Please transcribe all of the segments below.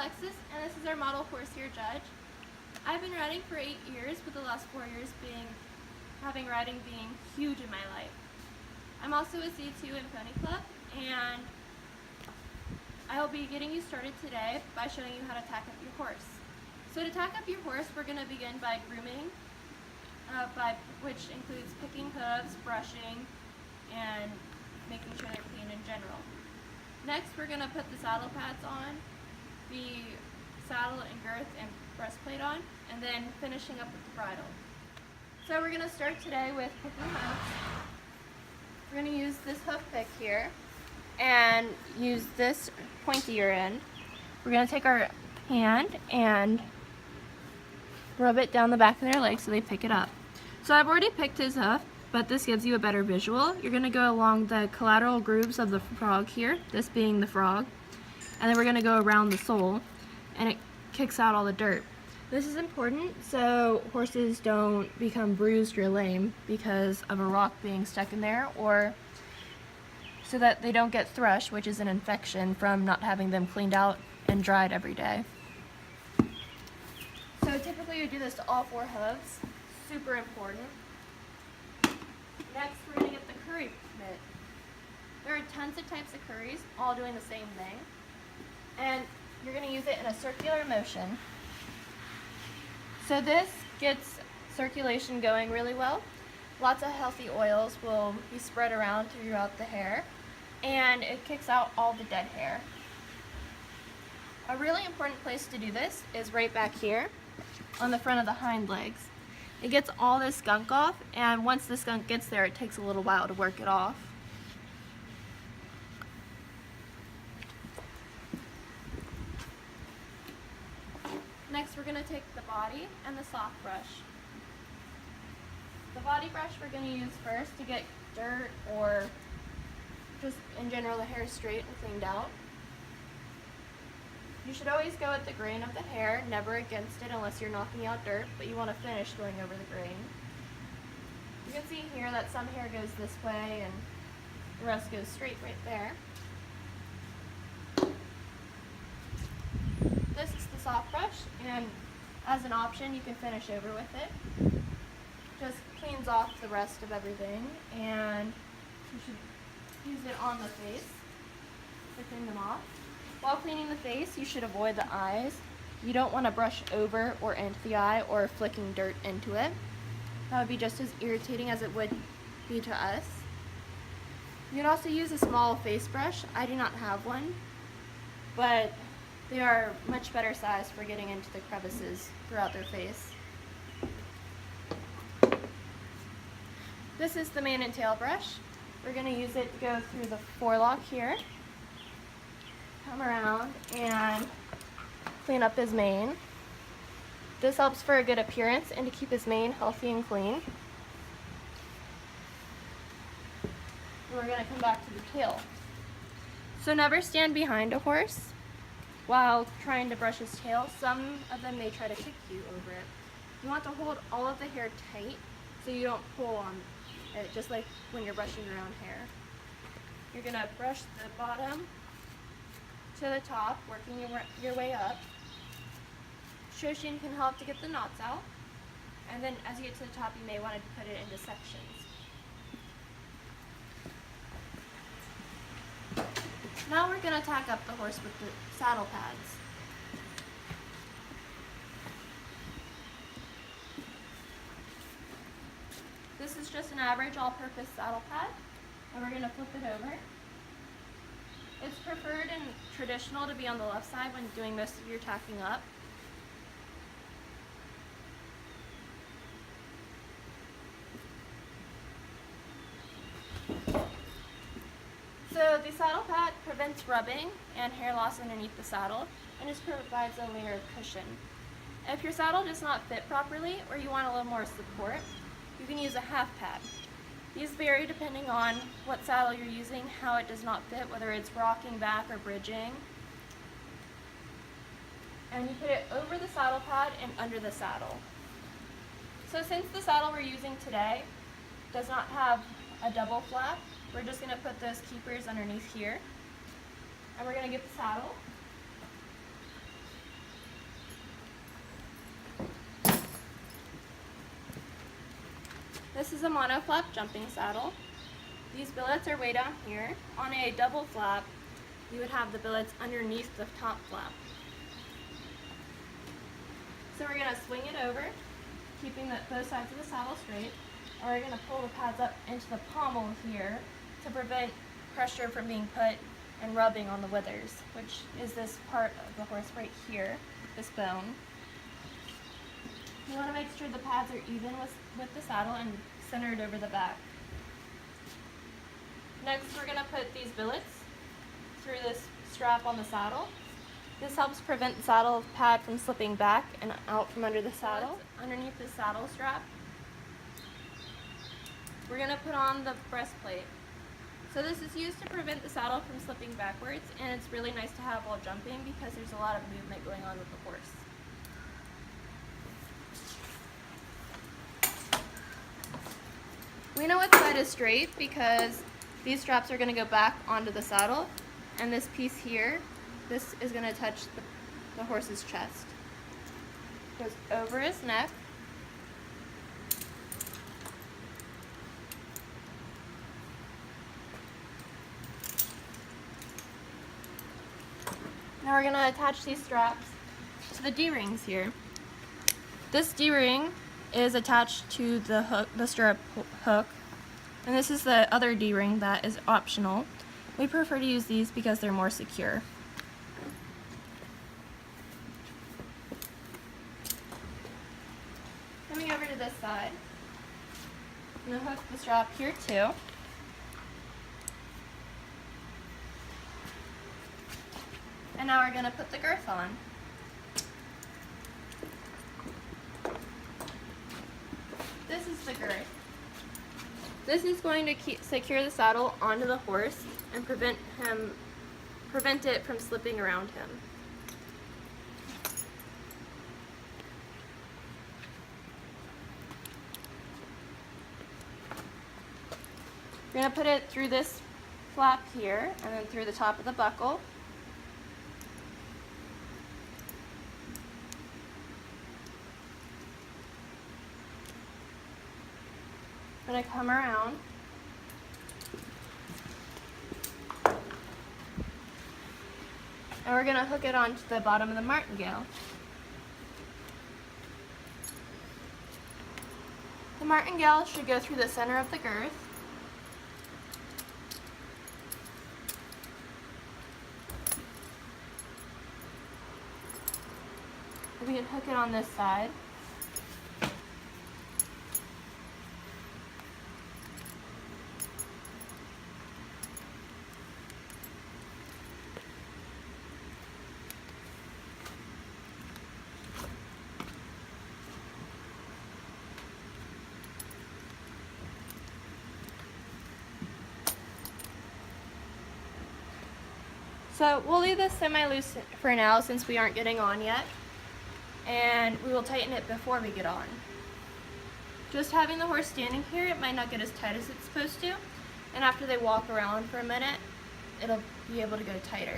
Alexis, and this is our model horse here, Judge. I've been riding for 8 years, with the last 4 years having riding being huge in my life. I'm also a C2 in Pony Club, and I will be getting you started today by showing you how to tack up your horse. So to tack up your horse, we're going to begin by grooming, which includes picking hooves, brushing, and making sure they're clean in general. Next, we're going to put the saddle pads on, the saddle and girth and breastplate on, and then finishing up with the bridle. So we're going to start today with picking hooves. We're going to use this hoof pick here and use this pointier end. We're going to take our hand and rub it down the back of their leg so they pick it up. So I've already picked his hoof, but this gives you a better visual. You're going to go along the collateral grooves of the frog here, this being the frog, and then we're going to go around the sole, and it kicks out all the dirt. This is important so horses don't become bruised or lame because of a rock being stuck in there, or so that they don't get thrush, which is an infection from not having them cleaned out and dried every day. So typically we do this to all 4 hooves. Super important. Next, we're going to get the curry mitt. There are tons of types of curries, all doing the same thing. And you're going to use it in a circular motion. So this gets circulation going really well. Lots of healthy oils will be spread around throughout the hair, and it kicks out all the dead hair. A really important place to do this is right back here on the front of the hind legs. It gets all this skunk off, and once the skunk gets there, it takes a little while to work it off. Next, we're going to take the body and the soft brush. The body brush we're going to use first to get dirt or just in general the hair straight and cleaned out. You should always go at the grain of the hair, never against it unless you're knocking out dirt, but you want to finish going over the grain. You can see here that some hair goes this way and the rest goes straight right there. This is the soft brush, and as an option you can finish over with it. Just cleans off the rest of everything, and you should use it on the face to clean them off. While cleaning the face, you should avoid the eyes. You don't want to brush over or into the eye or flicking dirt into it. That would be just as irritating as it would be to us. You can also use a small face brush. I do not have one, but they are much better sized for getting into the crevices throughout their face. This is the mane and tail brush. We're going to use it to go through the forelock here, come around and clean up his mane. This helps for a good appearance and to keep his mane healthy and clean. And we're going to come back to the tail. So never stand behind a horse while trying to brush his tail. Some of them may try to kick you over it. You want to hold all of the hair tight so you don't pull on it, just like when you're brushing your own hair. You're going to brush the bottom to the top, working your way up. Shoshin can help to get the knots out, and then as you get to the top you may want to put it into sections. Now we're going to tack up the horse with the saddle pads. This is just an average all-purpose saddle pad, and we're going to flip it over. It's preferred and traditional to be on the left side when doing most of your tacking up. So the saddle pad prevents rubbing and hair loss underneath the saddle, and just provides a layer of cushion. If your saddle does not fit properly or you want a little more support, you can use a half pad. These vary depending on what saddle you're using, how it does not fit, whether it's rocking back or bridging. And you put it over the saddle pad and under the saddle. So since the saddle we're using today does not have a double flap, we're just going to put those keepers underneath here. And we're going to get the saddle. This is a monoflap jumping saddle. These billets are way down here. On a double flap, you would have the billets underneath the top flap. So we're going to swing it over, keeping both sides of the saddle straight, and we're going to pull the pads up into the pommel here to prevent pressure from being put and rubbing on the withers, which is this part of the horse right here, this bone. You want to make sure the pads are even with the saddle and centered over the back. Next, we're going to put these billets through this strap on the saddle. This helps prevent the saddle pad from slipping back and out from under the saddle. Underneath the saddle strap, we're going to put on the breastplate. So this is used to prevent the saddle from slipping backwards, and it's really nice to have while jumping because there's a lot of movement going on with the horse. We know which side is straight because these straps are going to go back onto the saddle, and this piece here, this is going to touch the horse's chest. Goes over his neck. Now we're going to attach these straps to the D-rings here. This D-ring is attached to the hook, the stirrup hook, and this is the other D-ring that is optional. We prefer to use these because they're more secure. Coming over to this side, I'm going to hook the strap here too. And now we're going to put the girth on. This is the girth. This is going to secure the saddle onto the horse and prevent it from slipping around him. We're going to put it through this flap here and then through the top of the buckle. I'm going to come around. And we're going to hook it onto the bottom of the martingale. The martingale should go through the center of the girth. We can hook it on this side. So we'll leave this semi-loose for now since we aren't getting on yet, and we will tighten it before we get on. Just having the horse standing here, it might not get as tight as it's supposed to, and after they walk around for a minute, it'll be able to go tighter.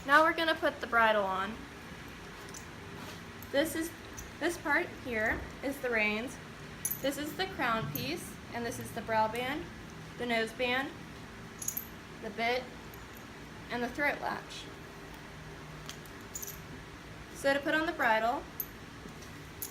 Now we're going to put the bridle on. This part here is the reins. This is the crown piece, and this is the brow band, the nose band, the bit, and the throat latch. So to put on the bridle,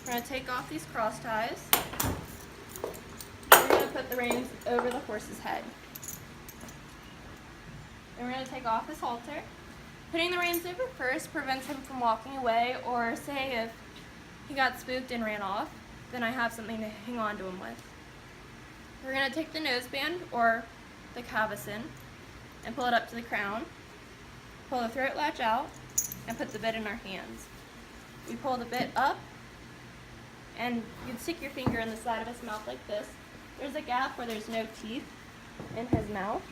we're going to take off these cross ties. We're going to put the reins over the horse's head. Then we're going to take off his halter. Putting the reins over first prevents him from walking away, or say if he got spooked and ran off, then I have something to hang on to him with. We're going to take the noseband, or the cavesson, and pull it up to the crown, pull the throat latch out, and put the bit in our hands. We pull the bit up, and you can stick your finger in the side of his mouth like this. There's a gap where there's no teeth in his mouth.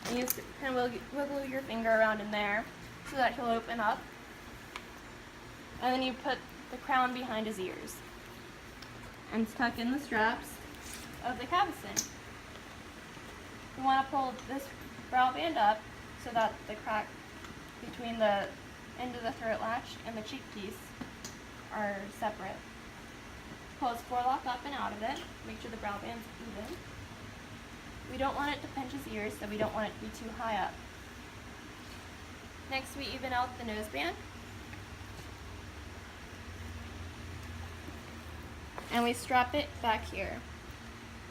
And you kind of wiggle your finger around in there so that he'll open up. And then you put the crown behind his ears and tuck in the straps of the cavesson. You want to pull this brow band up so that the crack between the into the throat latch and the cheek piece are separate. Pull his forelock up and out of it. Make sure the brow band's even. We don't want it to pinch his ears, so we don't want it to be too high up. Next, we even out the nose band. And we strap it back here.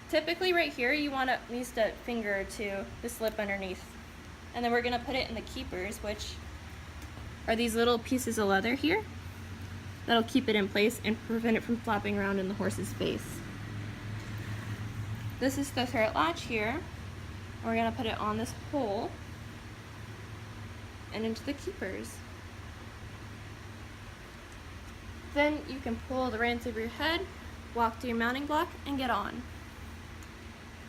Typically right here, you want at least a finger or two to slip underneath. And then we're gonna put it in the keepers, which are these little pieces of leather here. That'll keep it in place and prevent it from flapping around in the horse's face. This is the throat latch here. We're gonna put it on this hole and into the keepers. Then you can pull the reins over your head, walk to your mounting block, and get on.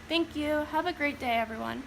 Thank you. Have a great day, everyone.